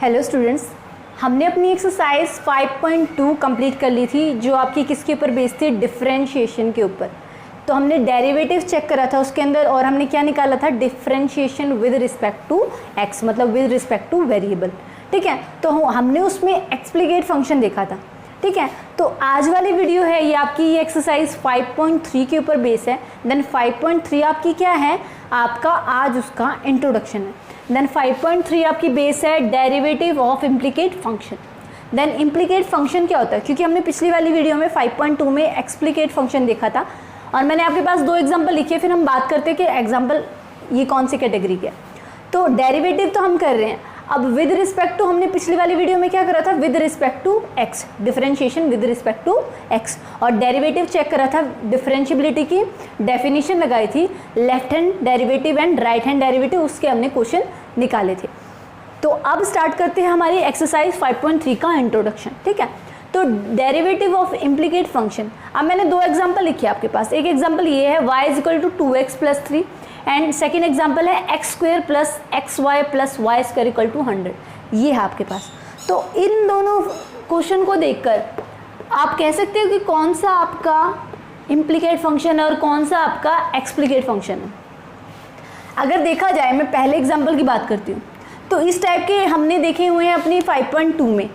Hello students, हमने अपनी exercise 5.2 complete कर ली थी जो आपकी किसके ऊपर बेस्ड थी, डिफरेंशिएशन के ऊपर। तो हमने डेरिवेटिव चेक करा था उसके अंदर और हमने क्या निकाला था, differentiation with respect to x, मतलब विद रिस्पेक्ट टू वेरिएबल। ठीक है, तो हमने उसमें एक्सप्लिकेट फंक्शन देखा था। ठीक है, तो आज वाली वीडियो है ये आपकी ये एक्सरसाइज 5.3 के ऊपर बेस है। देन 5.3 आपकी क्या है, आपका आज उसका इंट्रोडक्शन है। देन 5.3 आपकी बेस है derivative of implicate function. Then implicate function क्या होता है, क्योंकि हमने पिछली वाली वीडियो में 5.2 में एक्सप्लिकेट फंक्शन देखा था और मैंने आपके पास 2 एग्जाम्पल लिखे, फिर हम बात करते हैं कि एग्जाम्पल ये कौन सी कैटेगरी के। तो डेरिवेटिव तो हम कर रहे हैं, अब विद रिस्पेक्ट टू हमने पिछली वाली वीडियो में क्या करा था, with respect to x, differentiation with respect to x, और डेरिवेटिव चेक करा था, डिफरेंशिएबिलिटी की डेफिनेशन लगाई थी, left hand derivative and right hand derivative, उसके हमने क्वेश्चन निकाले थे। तो अब स्टार्ट करते हैं हमारी एक्सरसाइज 5.3 का इंट्रोडक्शन। ठीक है, तो डेरिवेटिव ऑफ इम्प्लीकेट फंक्शन। अब मैंने 2 एग्जाम्पल लिखे आपके पास, एक एग्जाम्पल ये है y is equal to 2x + 3 and second example है x² + xy + y² equal to 100। ये है आपके पास। तो इन दोनों क्वेश्चन को देखकर आप कह सकते हो कि कौन सा आपका इम्प्लीकेट फंक्शन है और कौन सा आपका एक्सप्लिकेट फंक्शन है। अगर देखा जाए, मैं पहले एग्जाम्पल की बात करती हूँ, तो इस टाइप के हमने देखे हुए हैं अपनी 5.2 में,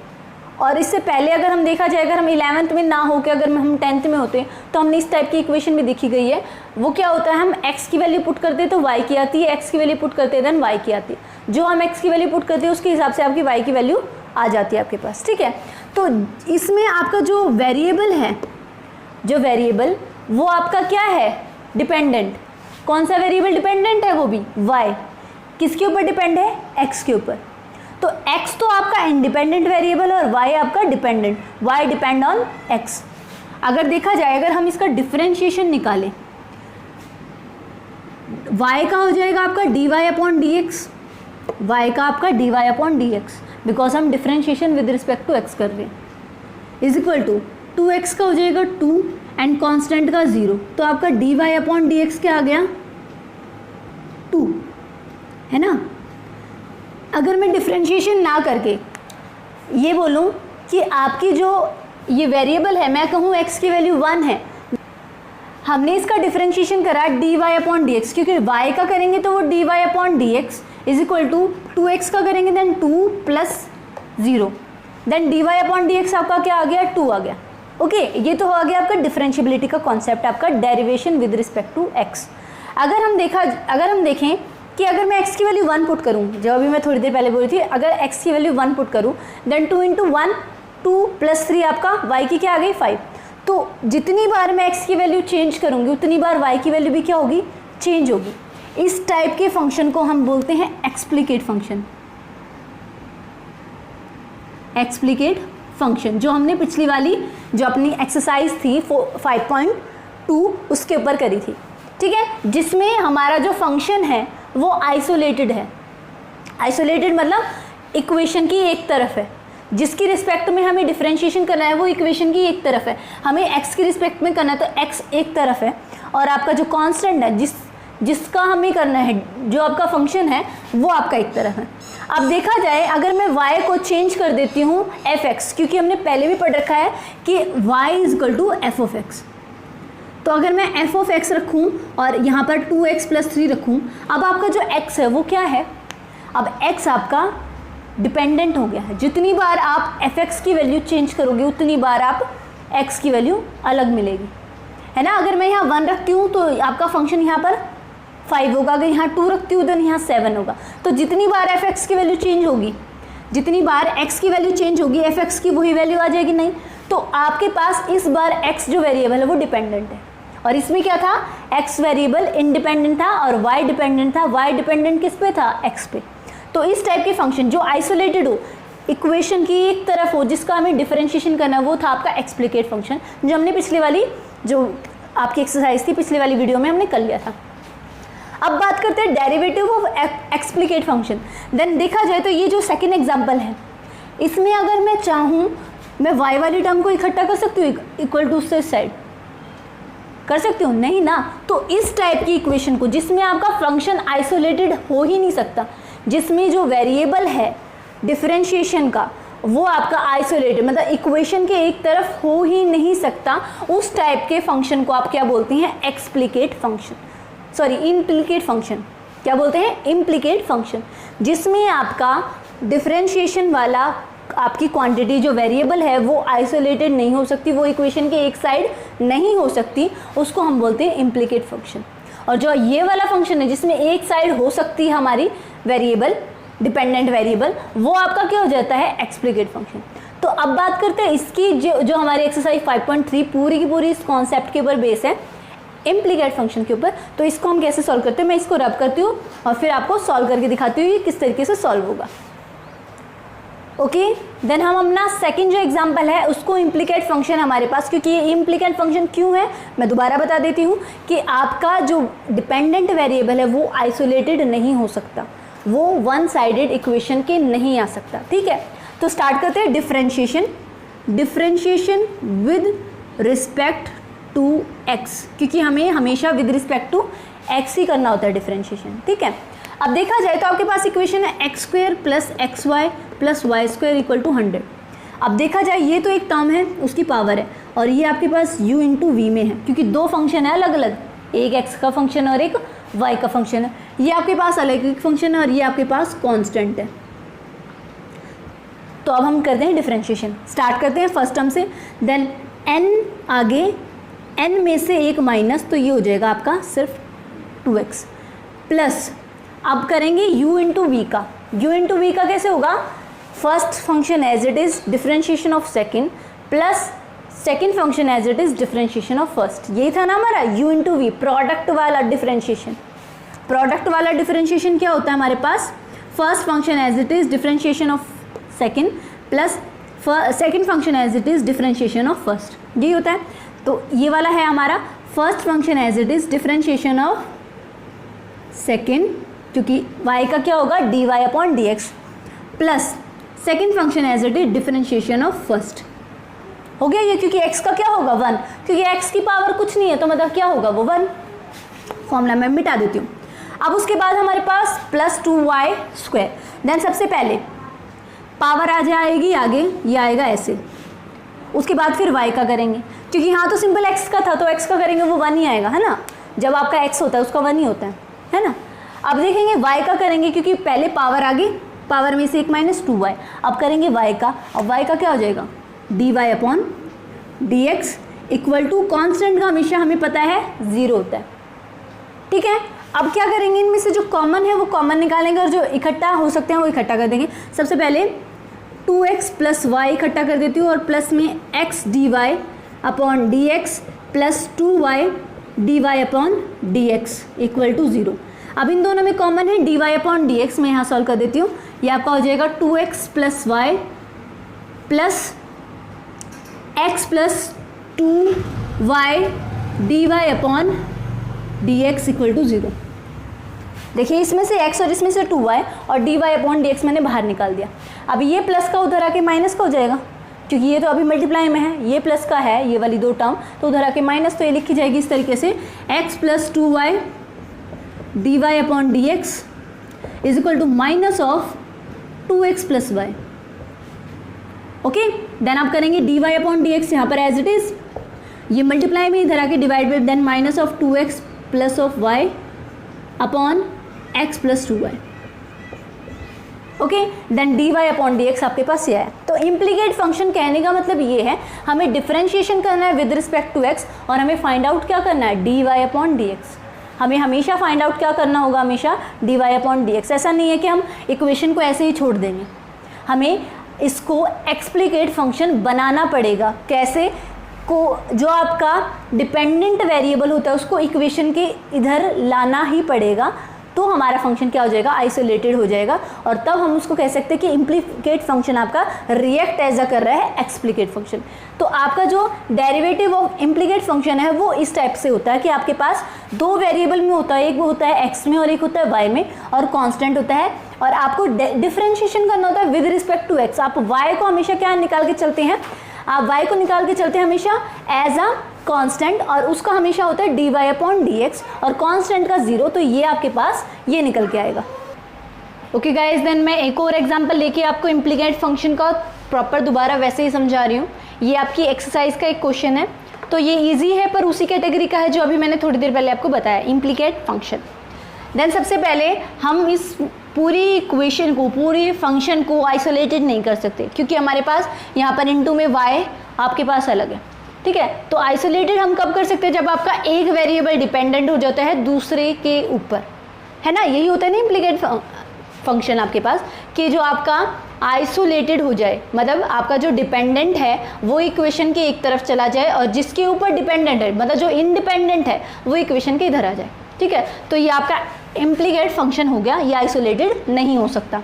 और इससे पहले अगर हम देखा जाए, अगर हम 11th में ना हो के अगर हम 10th में होते तो हमने इस टाइप की इक्वेशन भी देखी गई है। वो क्या होता है, हम x की वैल्यू पुट करते हैं तो y की आती है, x की वैल्यू पुट करते हैं देन y की आती है, जो हम x की वैल्यू पुट करते हैं उसके हिसाब से आपकी y की वैल्यू आ जाती है आपके पास। ठीक है, तो इसमें आपका जो वेरिएबल है, जो वेरिएबल वो आपका क्या है, डिपेंडेंट। कौन सा वेरिएबल डिपेंडेंट है, वो भी y। किसके ऊपर डिपेंड है, x के ऊपर। तो x तो आपका इंडिपेंडेंट वेरिएबल और y आपका dependent, y depend on x। अगर देखा जाए, अगर हम इसका डिफरेंशिएशन निकालें, y का हो जाएगा आपका dy/dx, y का आपका dy/dx, बिकॉज हम differentiation with respect to x कर रहे हैं, इज इक्वल टू 2x का हो जाएगा 2 एंड कांस्टेंट का 0, तो आपका dy/dx क्या आ गया, 2, है ना। अगर मैं डिफरेंशिएशन ना करके ये बोलूँ कि आपकी जो ये वेरिएबल है, मैं कहूँ x की वैल्यू 1 है, हमने इसका डिफरेंशिएशन करा dy/dx, क्योंकि y का करेंगे तो वो dy/dx is equal to 2x का करेंगे देन 2 + 0, देन dy/dx आपका क्या आ गया, 2 आ गया। ओके, ये तो आ गया आपका डिफरेंशिएबिलिटी का कॉन्सेप्ट, आपका derivation with respect to x। अगर हम देखें कि अगर मैं x की वैल्यू 1 पुट करूँ, जो अभी मैं थोड़ी देर पहले बोली थी, अगर x की वैल्यू 1 पुट करूँ देन 2 × 1 2 + 3 आपका y की क्या आ गई, 5। तो जितनी बार मैं x की वैल्यू चेंज करूँगी उतनी बार y की वैल्यू भी क्या होगी, चेंज होगी। इस टाइप के फंक्शन को हम बोलते हैं एक्सप्लिकेट फंक्शन। एक्सप्लिकेट फंक्शन जो हमने पिछली वाली जो अपनी एक्सरसाइज थी 5.2 उसके ऊपर करी थी। ठीक है, जिसमें हमारा जो फंक्शन है वो आइसोलेटेड है। आइसोलेटेड मतलब इक्वेशन की एक तरफ है, जिसकी रिस्पेक्ट में हमें डिफरेंशिएशन करना है वो इक्वेशन की एक तरफ है, हमें x की रिस्पेक्ट में करना है तो x एक तरफ है, और आपका जो कांस्टेंट है जिसका हमें करना है, जो आपका फंक्शन है वो आपका एक तरफ है। अब देखा जाए, अगर मैं y को चेंज कर देती हूँ f(x), क्योंकि हमने पहले भी पढ़ रखा है कि y = f(x), तो अगर मैं f(x) रखूँ और यहाँ पर 2x + 3 रखूँ, अब आपका जो x है वो क्या है, अब x आपका डिपेंडेंट हो गया है। जितनी बार आप f(x) की वैल्यू चेंज करोगे उतनी बार आप x की वैल्यू अलग मिलेगी, है ना। अगर मैं यहाँ 1 रखती हूँ तो आपका फंक्शन यहाँ पर 5 होगा, अगर यहाँ 2 रखती हूँ तो यहाँ 7 होगा। तो जितनी बार f(x) की वैल्यू चेंज होगी, जितनी बार x की वैल्यू चेंज होगी f(x) की वही वैल्यू आ जाएगी, नहीं। तो आपके पास इस बार x जो वेरिएबल है वो डिपेंडेंट है, और इसमें क्या था, x वेरिएबल इंडिपेंडेंट था और y डिपेंडेंट था। y डिपेंडेंट किस पे था, x पे। तो इस टाइप के फंक्शन जो आइसोलेटेड हो, इक्वेशन की एक तरफ हो, जिसका हमें डिफरेंशिएशन करना है, वो था आपका एक्सप्लिकेट फंक्शन, जो हमने पिछली वाली जो आपकी एक्सरसाइज थी पिछली वाली वीडियो में हमने कर लिया था। अब बात करते हैं derivative of explicate function. Then देखा जाए तो ये जो सेकेंड एग्जाम्पल है, इसमें अगर मैं चाहूँ मैं y वाली टर्म को इकट्ठा कर सकती हूँ इक्वल टू से साइड, कर सकती हूँ, नहीं ना। तो इस टाइप की इक्वेशन को, जिसमें आपका फंक्शन आइसोलेटेड हो ही नहीं सकता, जिसमें जो वेरिएबल है डिफरेंशिएशन का वो आपका आइसोलेटेड, मतलब इक्वेशन के एक तरफ हो ही नहीं सकता, उस टाइप के फंक्शन को आप क्या बोलते हैं, explicate function, sorry implicate function. क्या बोलते हैं, इम्प्लिकेट फंक्शन, जिसमें आपका डिफरेंशिएशन वाला आपकी क्वांटिटी जो वेरिएबल है वो आइसोलेटेड नहीं हो सकती, वो इक्वेशन के एक साइड नहीं हो सकती, उसको हम बोलते हैं इम्प्लिकेट फंक्शन। और जो ये वाला फंक्शन है जिसमें एक साइड हो सकती है हमारी वेरिएबल, डिपेंडेंट वेरिएबल, वो आपका क्या हो जाता है, एक्सप्लिकेट फंक्शन। तो अब बात करते हैं इसकी, जो हमारी एक्सरसाइज 5.3 पूरी की पूरी इस कॉन्सेप्ट के ऊपर बेस है, इम्प्लिकेट फंक्शन के ऊपर। तो इसको हम कैसे सॉल्व करते हैं, मैं इसको रब करती हूँ और फिर आपको सॉल्व करके दिखाती हूँ ये किस तरीके से सॉल्व होगा। ओके, देन हम अपना सेकंड जो एग्जांपल है उसको इम्प्लिकेट फंक्शन हमारे पास, क्योंकि ये इम्प्लिकेट फंक्शन क्यों है मैं दोबारा बता देती हूँ कि आपका जो डिपेंडेंट वेरिएबल है वो आइसोलेटेड नहीं हो सकता, वो वन साइडेड इक्वेशन के नहीं आ सकता। ठीक है, तो स्टार्ट करते हैं differentiation. Differentiation with respect to x, क्योंकि हमें हमेशा विद रिस्पेक्ट टू एक्स ही करना होता है डिफरेंशिएशन। ठीक है, अब देखा जाए तो आपके पास इक्वेशन है x square plus x y plus y square equal to 100। अब देखा जाए ये तो एक टर्म है, उसकी पावर है, और ये आपके पास u इंटू वी में है, क्योंकि दो फंक्शन है अलग अलग, एक x का फंक्शन और एक y का फंक्शन है। ये आपके पास अलग एक फंक्शन है और ये आपके पास कांस्टेंट है। तो अब हम करते हैं डिफरेंशिएशन। स्टार्ट करते हैं फर्स्ट टर्म से, देन n आगे, n में से एक माइनस, तो ये हो जाएगा आपका सिर्फ 2x प्लस, अब करेंगे u इंटू वी का। u इंटू वी का कैसे होगा, first function as it is differentiation of second plus second function as it is differentiation of first. यही था ना हमारा u इंटू वी, प्रोडक्ट वाला डिफरेंशिएशन। प्रोडक्ट वाला डिफरेंशिएशन क्या होता है हमारे पास, first function as it is differentiation of second plus second function as it is differentiation of first, यही होता है। तो ये वाला है हमारा first function as it is differentiation of second, क्योंकि y का क्या होगा dy upon dx, plus second function as it is differentiation of first. हो गया ये, क्योंकि x का क्या होगा 1, क्योंकि x की पावर कुछ नहीं है तो मतलब क्या होगा वो 1। फॉर्मूला मैं मिटा देती हूँ। अब उसके बाद हमारे पास प्लस 2y स्क्वायर, देन सबसे पहले पावर आ जाएगी आगे, ये आएगा ऐसे, उसके बाद फिर y का करेंगे, क्योंकि यहाँ तो सिंपल x का था तो x का करेंगे वो 1 ही आएगा, है ना, जब आपका x होता है उसका 1 ही होता है ना। अब देखेंगे y का करेंगे, क्योंकि पहले पावर आ गई, पावर में से एक माइनस 2y, अब करेंगे y का, अब y का क्या हो जाएगा dy upon dx equal to constant का हमेशा हमें पता है 0 होता है। ठीक है, अब क्या करेंगे, इनमें से जो कॉमन है वो कॉमन निकालेंगे और जो इकट्ठा हो सकते हैं वो इकट्ठा कर देंगे। सबसे पहले 2x प्लस वाई इकट्ठा कर देती हूँ और प्लस में x dy upon dx plus 2y dy upon dx equal to 0। अब इन दोनों में कॉमन है dy अपॉन dx, मैं यहाँ सॉल्व कर देती हूँ। ये आपका हो जाएगा 2x plus y plus x plus 2y dy upon dx equal to 0। देखिए इसमें से x और इसमें से 2y और dy अपॉन dx मैंने बाहर निकाल दिया। अब ये प्लस का उधर आके माइनस का हो जाएगा, क्योंकि ये तो अभी मल्टीप्लाई में है, ये प्लस का है ये वाली दो टर्म, तो उधर आके माइनस, तो ये लिखी जाएगी इस तरीके से x plus 2y dy upon dx is equal to minus of 2x plus y. Okay, then आप करेंगे dy अपॉन dx यहाँ पर एज इट इज, ये मल्टीप्लाई में इधर आके divide by, then minus of 2x plus of y upon x plus 2y। Okay, then dy upon dx आपके पास ये है। तो इम्प्लीकेट फंक्शन कहने का मतलब ये है, हमें डिफरेंशिएशन करना है विद रिस्पेक्ट टू x और हमें फाइंड आउट क्या करना है dy अपॉन dx। हमें हमेशा फाइंड आउट क्या करना होगा, हमेशा dy अपॉन dx। ऐसा नहीं है कि हम इक्वेशन को ऐसे ही छोड़ देंगे, हमें इसको एक्सप्लिकेट फंक्शन बनाना पड़ेगा। कैसे को, जो आपका डिपेंडेंट वेरिएबल होता है उसको इक्वेशन के इधर लाना ही पड़ेगा, तो हमारा फंक्शन क्या हो जाएगा, आइसोलेटेड हो जाएगा, और तब हम उसको कह सकते हैं कि इम्प्लीकेट फंक्शन आपका रिएक्ट एज कर रहा है एक्सप्लिकेट फंक्शन। तो आपका जो डेरिवेटिव ऑफ इम्प्लीकेट फंक्शन है वो इस टाइप से होता है कि आपके पास दो वेरिएबल में होता है, एक वो होता है x में और एक होता है y में, और कांस्टेंट होता है, और आपको डिफरेंशिएशन करना होता है विद रिस्पेक्ट टू x। आप y को हमेशा क्या निकाल के चलते हैं, आप y को निकाल के चलते हैं हमेशा एज अ कांस्टेंट, और उसका हमेशा होता है dy अपॉन dx, और कांस्टेंट का 0, तो ये आपके पास ये निकल के आएगा। ओके गाइज, देन मैं एक और एग्जांपल लेके आपको इम्प्लीकेट फंक्शन का प्रॉपर दोबारा वैसे ही समझा रही हूँ। ये आपकी एक्सरसाइज का एक क्वेश्चन है, तो ये इजी है पर उसी कैटेगरी का है जो अभी मैंने थोड़ी देर पहले आपको बताया, इम्प्लीकेट फंक्शन। देन सबसे पहले हम इस पूरी इक्वेशन को, पूरी फंक्शन को आइसोलेटेड नहीं कर सकते क्योंकि हमारे पास यहाँ पर इनटू में y आपके पास अलग है, ठीक है। तो आइसोलेटेड हम कब कर सकते हैं, जब आपका एक वेरिएबल डिपेंडेंट हो जाता है दूसरे के ऊपर, है ना। यही होता है ना इम्प्लीकेट फंक्शन आपके पास, कि जो आपका आइसोलेटेड हो जाए, मतलब आपका जो डिपेंडेंट है वो इक्वेशन के एक तरफ चला जाए और जिसके ऊपर डिपेंडेंट है, मतलब जो इंडिपेंडेंट है, वो इक्वेशन के इधर आ जाए, ठीक है। तो ये आपका इम्प्लीकेट फंक्शन हो गया, ये आइसोलेटेड नहीं हो सकता।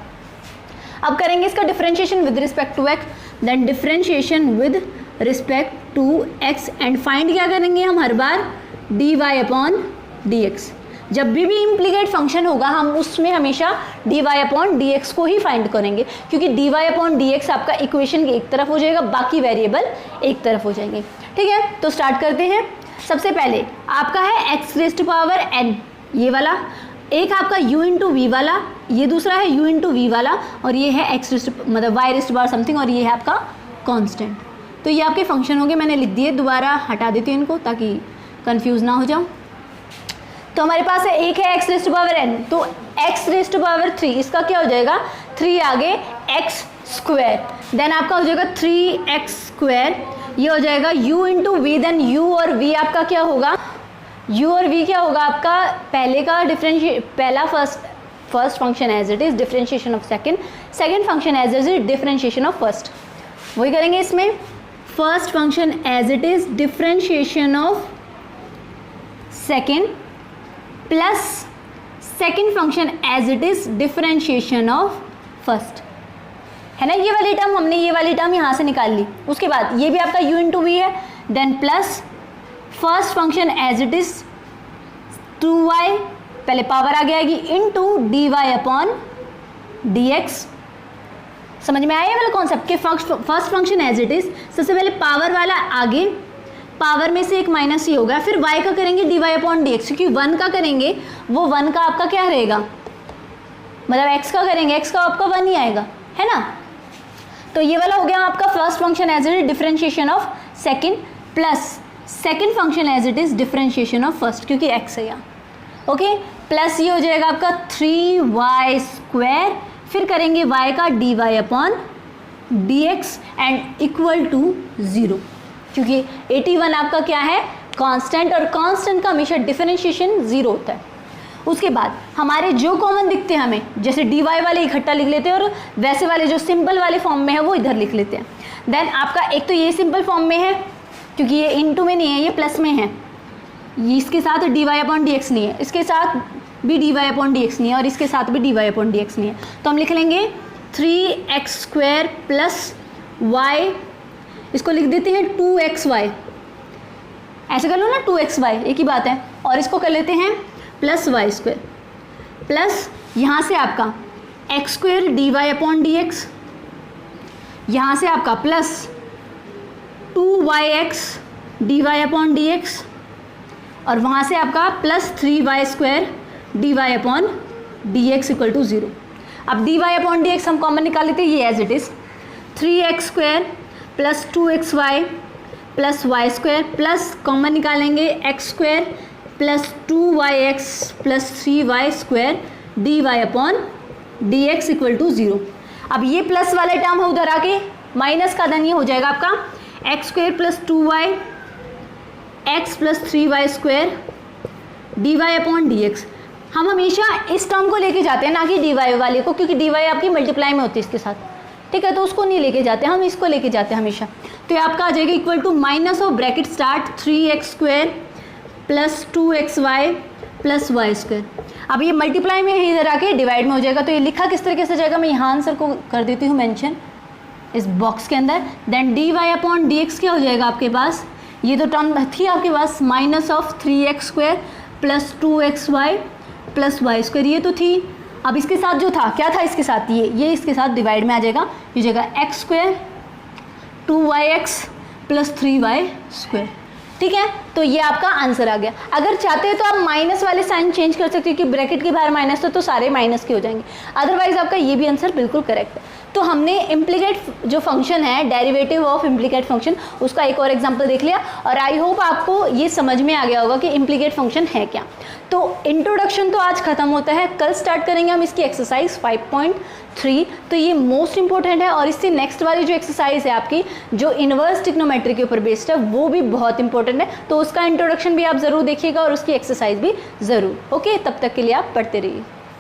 अब करेंगे इसका differentiation with respect to x, then differentiation with respect to x and find क्या करेंगे हम हर बार, d y upon d x. जब भी इम्प्लीकेट फंक्शन होगा हम उसमें हमेशा d y upon d x को ही फाइंड करेंगे, क्योंकि d y upon d x आपका इक्वेशन के एक तरफ हो जाएगा, बाकी वेरिएबल एक तरफ हो जाएंगे, ठीक है। तो स्टार्ट करते हैं। सबसे पहले आपका है x raise to power n, ये वाला, एक आपका u इंटू वी वाला, ये दूसरा है u इंटू वी वाला, और ये है एक्स रेज़ टू मतलब y raise to power something, और ये है आपका कांस्टेंट। तो ये आपके फंक्शन होंगे, मैंने लिख दिए, दोबारा हटा देती हूँ इनको ताकि कंफ्यूज ना हो जाऊँ। तो हमारे पास है एक है x raise to power n, तो एक्स रेज़ टू पावर 3, इसका क्या हो जाएगा 3 आगे एक्स स्क्वायर, देन आपका हो जाएगा 3x स्क्वायर, ये हो जाएगा u into v, then u और v आपका क्या होगा, u और v क्या होगा आपका, पहले का पहला first function as it is differentiation of second function as it is differentiation of first. वही करेंगे इसमें, first function as it is differentiation of second plus second function as it is differentiation of first, है ना। ये वाली term हमने ये वाली टर्म यहाँ से निकाल ली। उसके बाद ये भी आपका u इंटू वी है, then plus first function as it is 2y, पहले पावर आगे आएगी, into d y upon d x. समझ में आया वाला कॉन्सेप्ट के first function as it is, सबसे पहले पावर वाला आगे, पावर में से एक माइनस ही होगा, फिर y का करेंगे d y upon d x, क्योंकि 1 का करेंगे वो 1 का आपका क्या रहेगा, मतलब x का करेंगे x का आपका 1 ही आएगा, है ना। तो ये वाला हो गया आपका first function as it is differentiation of second plus second function as it is differentiation of first, क्योंकि x है यहाँ, ओके। प्लस ये हो जाएगा आपका 3y स्क्वायर, फिर करेंगे y का d y upon d x and equal to 0, क्योंकि 81 आपका क्या है कांस्टेंट, और कांस्टेंट का हमेशा डिफरेंशिएशन 0 होता है। उसके बाद हमारे जो कॉमन दिखते हैं हमें, जैसे डी वाई वाले इकट्ठा लिख लेते हैं और वैसे वाले जो सिंपल वाले फॉर्म में है वो इधर लिख लेते हैं। देन आपका एक तो ये सिंपल फॉर्म में है क्योंकि ये इनटू में नहीं है, ये प्लस में है, ये इसके साथ d y upon d x नहीं है, इसके साथ भी d y upon d x नहीं है, और इसके साथ भी d y upon d x नहीं है। तो हम लिख लेंगे 3x स्क्वायर प्लस y, इसको लिख देते हैं 2xy, ऐसे कर लो ना 2xy एक ही बात है, और इसको कर लेते हैं प्लस वाई स्क्वायर, प्लस यहाँ से आपका x square d y upon d x, यहाँ से आपका plus 2yx d y upon d x, और वहाँ से आपका plus 3y square d y upon d x equal to 0। अब d y upon d x हम कॉमन निकाल लेते हैं, ये as it is 3x square plus 2xy plus y square, plus common निकालेंगे x square plus 2yx plus 3y square d y upon d x equal to 0। अब ये plus वाले term है उधर आके माइनस का, देन ये हो जाएगा आपका x square plus 2y x plus 3y square d y upon d x. हम हमेशा इस टर्म को लेके जाते हैं, ना कि डी वाई वाले को, क्योंकि डी वाई आपकी मल्टीप्लाई में होती है इसके साथ, ठीक है। तो उसको नहीं लेके जाते, हम इसको लेके जाते हैं हमेशा। तो ये आपका आ जाएगा equal to minus of bracket start 3x square plus 2xy plus y square. अब ये मल्टीप्लाई में है, इधर आके डिवाइड में हो जाएगा। तो ये लिखा किस तरीके से जाएगा, मैं यहाँ आंसर को कर देती हूँ मेंशन इस बॉक्स के अंदर। Then d y upon d x क्या हो जाएगा आपके पास, ये तो टर्म थी आपके पास minus of 3x square plus 2xy plus y square, ये तो थी। अब इसके साथ जो था, क्या था इसके साथ, ये इसके साथ डिवाइड में आ जाएगा, ये हो जाएगा x square 2yx plus 3y square. ठीक है, तो ये आपका आंसर आ गया। अगर चाहते हैं तो आप माइनस वाले साइन चेंज कर सकते हो कि ब्रैकेट के बाहर माइनस तो सारे माइनस के हो जाएंगे, अदरवाइज आपका ये भी आंसर बिल्कुल करेक्ट है। तो हमने इम्प्लीकेट जो फंक्शन है, डेरिवेटिव ऑफ इम्प्लीकेट फंक्शन, उसका एक और एग्जांपल देख लिया और आई होप आपको ये समझ में आ गया होगा कि इम्प्लीकेट फंक्शन है क्या। तो इंट्रोडक्शन तो आज खत्म होता है, कल स्टार्ट करेंगे हम इसकी एक्सरसाइज 5.3। तो ये मोस्ट इंपॉर्टेंट है और इससे नेक्स्ट वाली जो एक्सरसाइज है आपकी जो इनवर्स ट्रिग्नोमेट्री के ऊपर बेस्ड है वो भी बहुत इंपॉर्टेंट है, तो उसका इंट्रोडक्शन भी आप ज़रूर देखिएगा और उसकी एक्सरसाइज भी ज़रूर। ओके, तब तक के लिए आप पढ़ते रहिए।